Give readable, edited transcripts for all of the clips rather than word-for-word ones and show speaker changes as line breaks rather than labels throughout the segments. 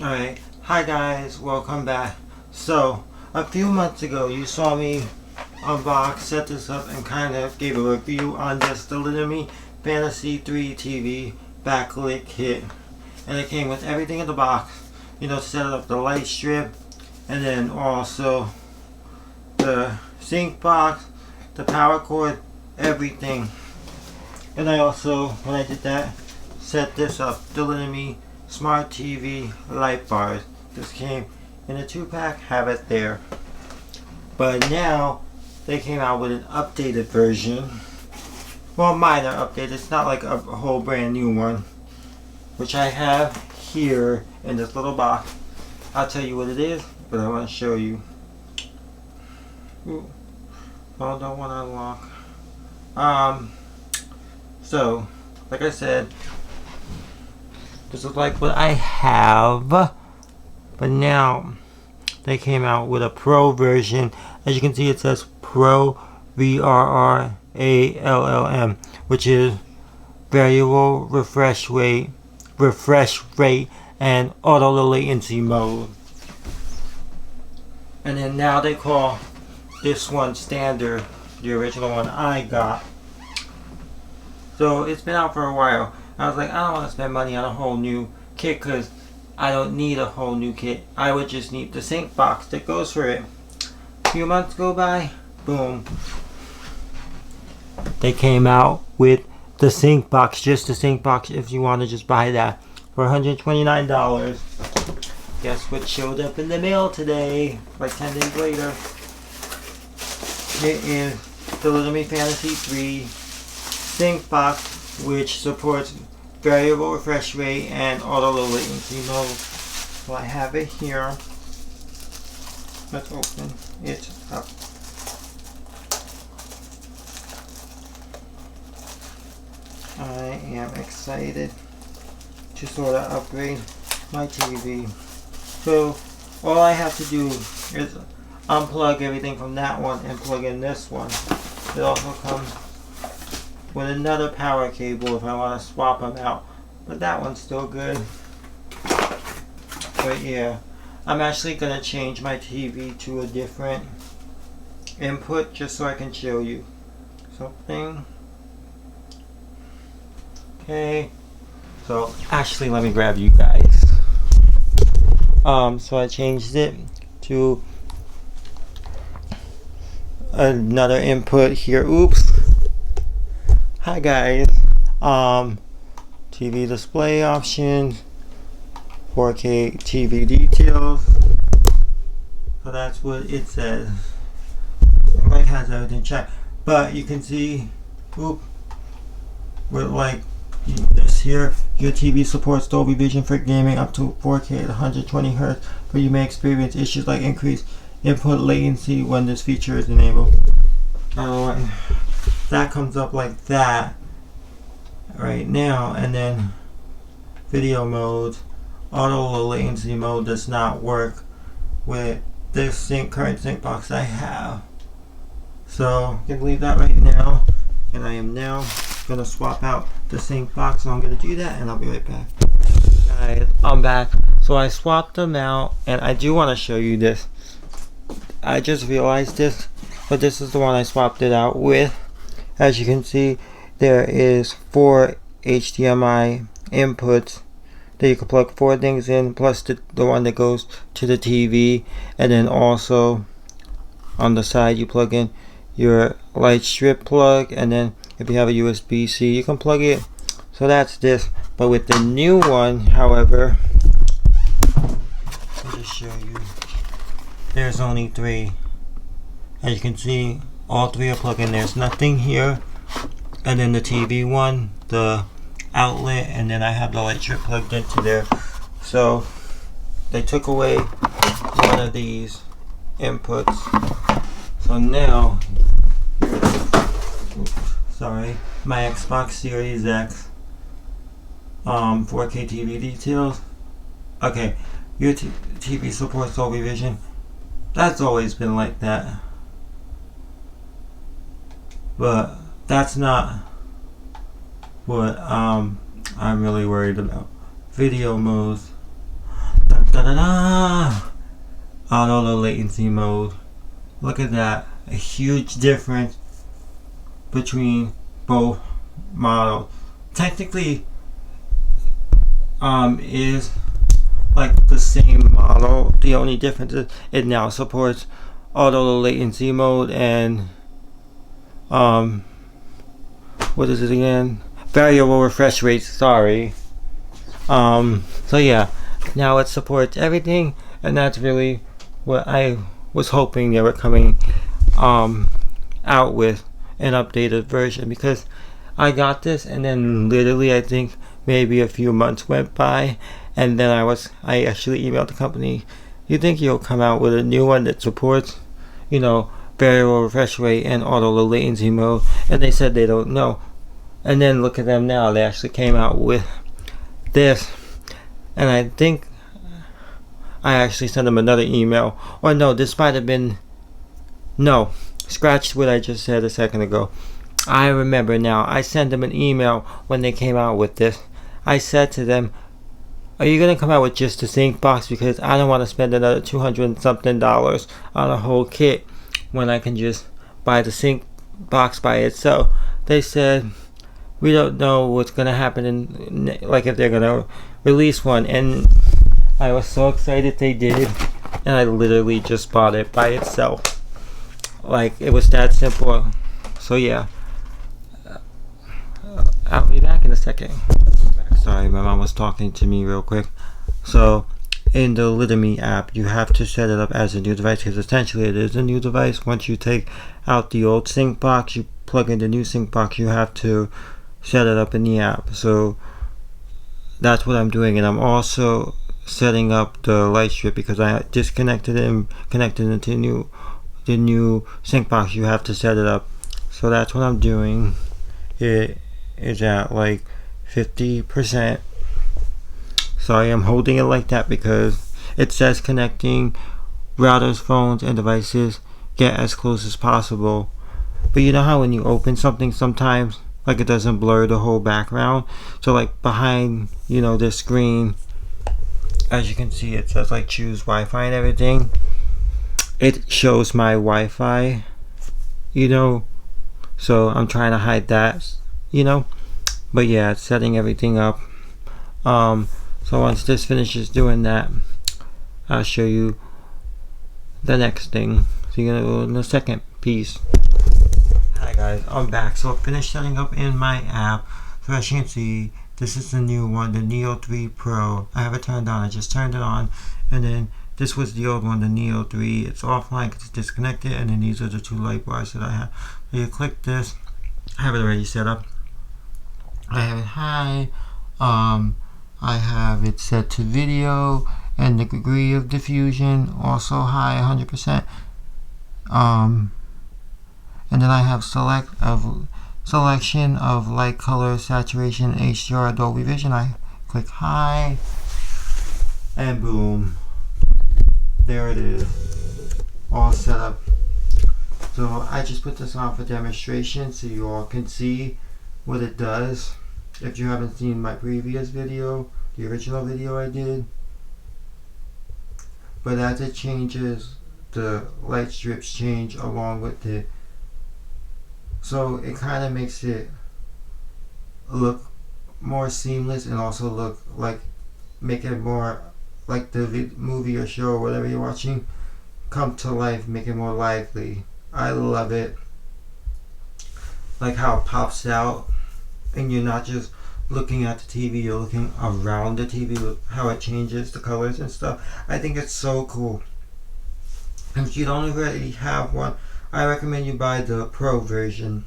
Alright, hi guys, welcome back. So, a few months ago you saw me unbox, set this up, and kind of gave a review on this, the Lytmi Fantasy 3 TV backlit kit. And it came with everything in the box. You know, set up the light strip, and then also the sync box, the power cord, everything. And I also, when I did that, set this up, the Lytmi Smart TV light bars. This came in a 2-pack, have it there. But now they came out with an updated version. Well, minor update. It's not like a whole brand new one, which I have here in this little box. I'll tell you what it is, but I want to show you. Ooh. Oh, don't want to unlock. So, like I said, this is like what I have, but now they came out with a Pro version. As you can see, it says Pro VRRALLM, which is variable refresh rate, and auto low latency mode. And then now they call this one standard, the original one I got. So it's been out for a while. I was like, I don't want to spend money on a whole new kit because I don't need a whole new kit. I would just need the sync box that goes for it. A few months go by, boom. They came out with the sync box, just the sync box if you want to just buy that for $129. Guess what showed up in the mail today, like 10 days later. It is the Lytmi Fantasy 3 sync box, which supports variable refresh rate and auto low latency mode. So I have it here. Let's open it up. I am excited to sort of upgrade my TV. So all I have to do is unplug everything from that one and plug in this one. It also comes with another power cable if I want to swap them out, but that one's still good. But yeah, I'm actually going to change my TV to a different input just so I can show you something. Okay, so actually let me grab you guys. So I changed it to another input here. Oops. Hi guys. TV display options, 4K TV details. So that's what it says. It like has everything checked, but you can see, with like this here, your TV supports Dolby Vision for gaming up to 4K at 120 Hz, but you may experience issues like increased input latency when this feature is enabled. That comes up like that right now, and then video mode, auto low latency mode does not work with this current sync box I have. So I'm gonna leave that right now, and I am now gonna swap out the sync box. So I'm gonna do that, and I'll be right back. Guys, I'm back. So I swapped them out, and I do want to show you this. I just realized this, but this is the one I swapped it out with. As you can see, there is 4 HDMI inputs that you can plug 4 things in, plus the one that goes to the TV, and then also on the side you plug in your light strip plug, and then if you have a USB-C you can plug it. So that's this. But with the new one, however, let me just show you, there's only 3. As you can see, all 3 are plugged in. There's nothing here, and then the TV one, the outlet, and then I have the light strip plugged into there. So they took away one of these inputs. So now, sorry, my Xbox Series X 4K TV details. Okay, your TV supports Dolby Vision. That's always been like that. But that's not what I'm really worried about. Video modes. Dun, Da-da-da! Auto low latency mode. Look at that. A huge difference between both models. Technically, is like the same model. The only difference is it now supports auto low latency mode and what is it again? Variable refresh rates. Sorry. So yeah, now it supports everything, and that's really what I was hoping they were coming out with an updated version, because I got this and then literally I think maybe a few months went by, and then I actually emailed the company, you think you'll come out with a new one that supports, variable refresh rate and auto low latency mode? And they said they don't know. And then look at them now, they actually came out with this, and I think I actually sent them another email. Or no, this might have been, no, scratch what I just said a second ago. I remember now. I sent them an email when they came out with this. I said to them, are you going to come out with just the sync box? Because I don't want to spend another $200 and something on a whole kit when I can just buy the sync box by itself. They said, we don't know what's going to happen if they're going to release one. And I was so excited they did, and I literally just bought it by itself. It was that simple. So yeah, I'll be back in a second. Sorry, my mom was talking to me real quick. So in the Lytmi app, you have to set it up as a new device, because essentially it is a new device. Once you take out the old sync box, you plug in the new sync box, you have to set it up in the app. So that's what I'm doing, and I'm also setting up the light strip, because I disconnected it and connected it to the new sync box. You have to set it up. So that's what I'm doing. It is at 50%. Sorry, I'm holding it like that because it says connecting routers, phones, and devices. Get as close as possible. But you know how when you open something sometimes it doesn't blur the whole background? So behind this screen, as you can see, it says choose Wi-Fi and everything. It shows my Wi-Fi, so I'm trying to hide that, but yeah, it's setting everything up. So once this finishes doing that, I'll show you the next thing. So you're gonna go in the second piece. Hi guys, I'm back. So I finished setting up in my app. So as you can see, this is the new one, the Neo 3 Pro. I have it turned on. I just turned it on, and then this was the old one, the Neo 3. It's offline because it's disconnected, and then these are the two light bars that I have. So you click this. I have it already set up. I have it high. I have it set to video, and the degree of diffusion also high, 100%. And then I have selection of light, color, saturation, HDR, Dolby Vision. I click high, and boom, there it is, all set up. So I just put this on for demonstration so you all can see what it does. If you haven't seen my previous video, the original video I did. But as it changes, the light strips change along with it. So it kind of makes it look more seamless, and also make it more like the movie or show or whatever you're watching come to life, make it more lively. I love it. Like how it pops out, and you're not just looking at the TV, you're looking around the TV with how it changes the colors and stuff. I think it's so cool. And if you don't already have one, I recommend you buy the Pro version.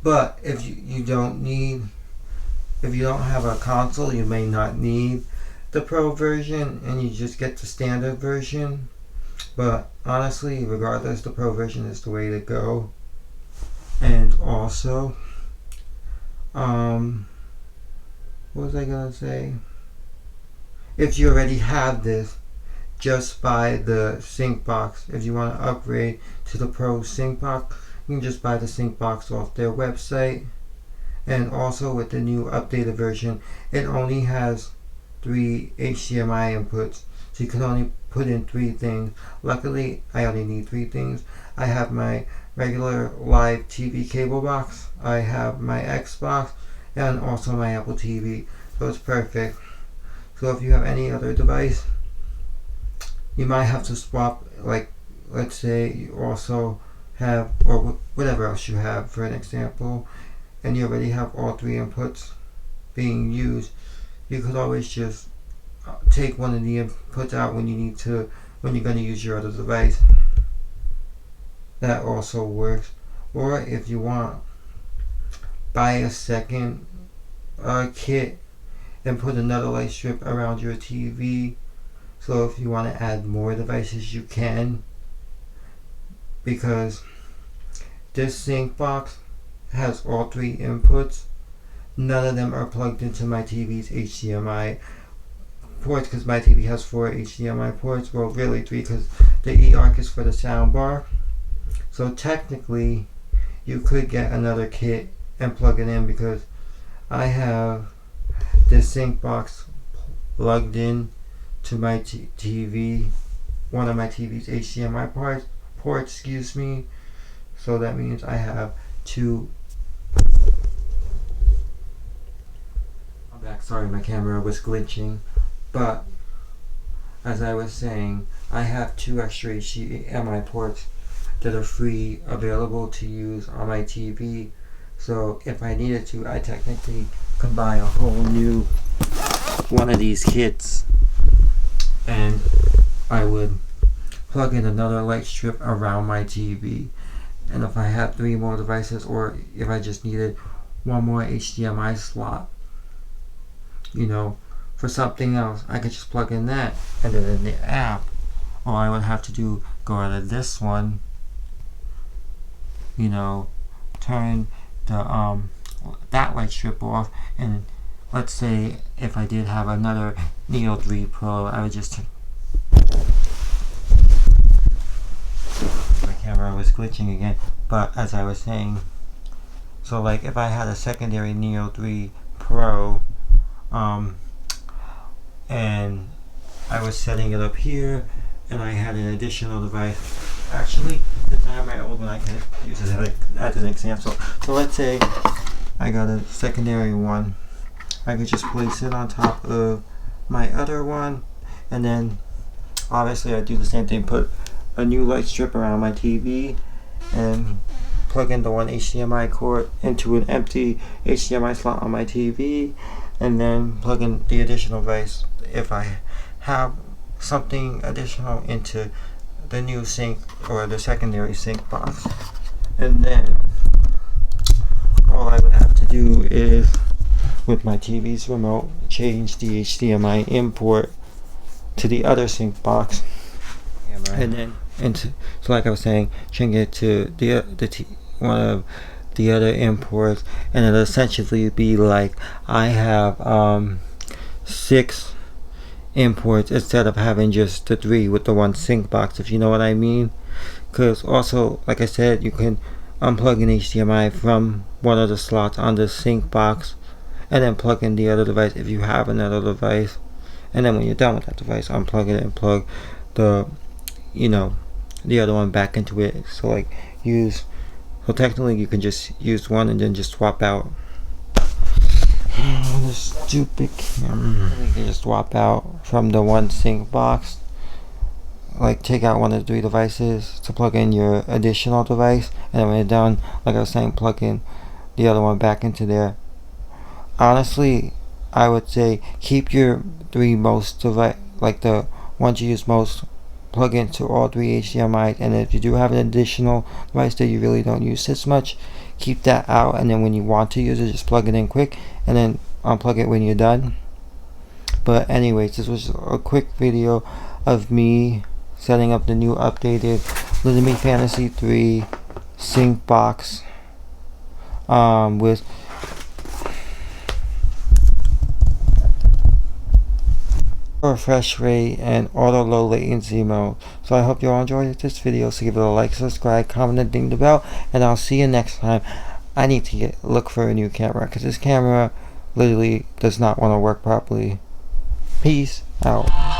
But if you don't have a console, you may not need the Pro version, and you just get the standard version. But honestly, regardless, the Pro version is the way to go. And also, what was I gonna say? If you already have this, just buy the sync box. If you want to upgrade to the Pro sync box, you can just buy the sync box off their website. And also with the new updated version, it only has 3 HDMI inputs, so you can only put in 3 things. Luckily, I only need 3 things. I have my regular live TV cable box, I have my Xbox, and also my Apple TV, so it's perfect. So if you have any other device, you might have to swap, like let's say you also have, or whatever else you have for an example, and you already have all 3 inputs being used, you could always just take one of the inputs out when you're going to use your other device. That also works. Or if you want, buy a second kit and put another light strip around your TV. So if you want to add more devices, you can, because this sync box has all 3 inputs. None of them are plugged into my TV's HDMI ports, because my TV has 4 HDMI ports. Well, really 3, because the eARC is for the sound bar. So technically, you could get another kit and plug it in, because I have this sync box plugged in to my TV, one of my TV's HDMI ports, excuse me. So that means I have 2. I'm back. Sorry, my camera was glitching. But as I was saying, I have 2 extra HDMI ports that are free, available to use on my TV. So if I needed to, I technically could buy a whole new one of these kits, and I would plug in another light strip around my TV. And if I had 3 more devices, or if I just needed one more HDMI slot, for something else, I could just plug in that, and then in the app, all I would have to do, go out of this one, turn the that light strip off, and let's say if I did have another Neo 3 Pro, I would just my camera was glitching again. But as I was saying, so like if I had a secondary Neo 3 Pro, and I was setting it up here, and I had an additional device. Actually, since I have my old one, I can use it as an example. So let's say I got a secondary one. I could just place it on top of my other one, and then obviously I do the same thing, put a new light strip around my TV, and plug in the one HDMI cord into an empty HDMI slot on my TV, and then plug in the additional device if I have something additional into the new sync or the secondary sync box. And then all I would have to do is, with my TV's remote, change the HDMI import to the other sync box, and then so like I was saying, change it to one of the other imports, and it'll essentially be like I have 6 imports instead of having just the 3 with the one sync box, if you know what I mean. Because also, like I said, you can unplug an HDMI from one of the slots on the sync box, and then plug in the other device if you have another device, and then when you're done with that device, unplug it and plug the the other one back into it. So technically you can just use one and then just swap out this stupid camera. You can just swap out from the one sync box, like take out one of the 3 devices to plug in your additional device, and then when you're done, like I was saying, plug in the other one back into there. Honestly, I would say keep your 3 most device, like the ones you use most, plug into all 3 HDMIs, and if you do have an additional device that you really don't use this much, keep that out, and then when you want to use it, just plug it in quick and then unplug it when you're done. But anyways, this was a quick video of me setting up the new updated Lytmi Fantasy 3 sync box with refresh rate and auto low latency mode. So I hope you all enjoyed this video, so give it a like, subscribe, comment, and ding the bell, and I'll see you next time. I need to look for a new camera, because this camera literally does not want to work properly. Peace out.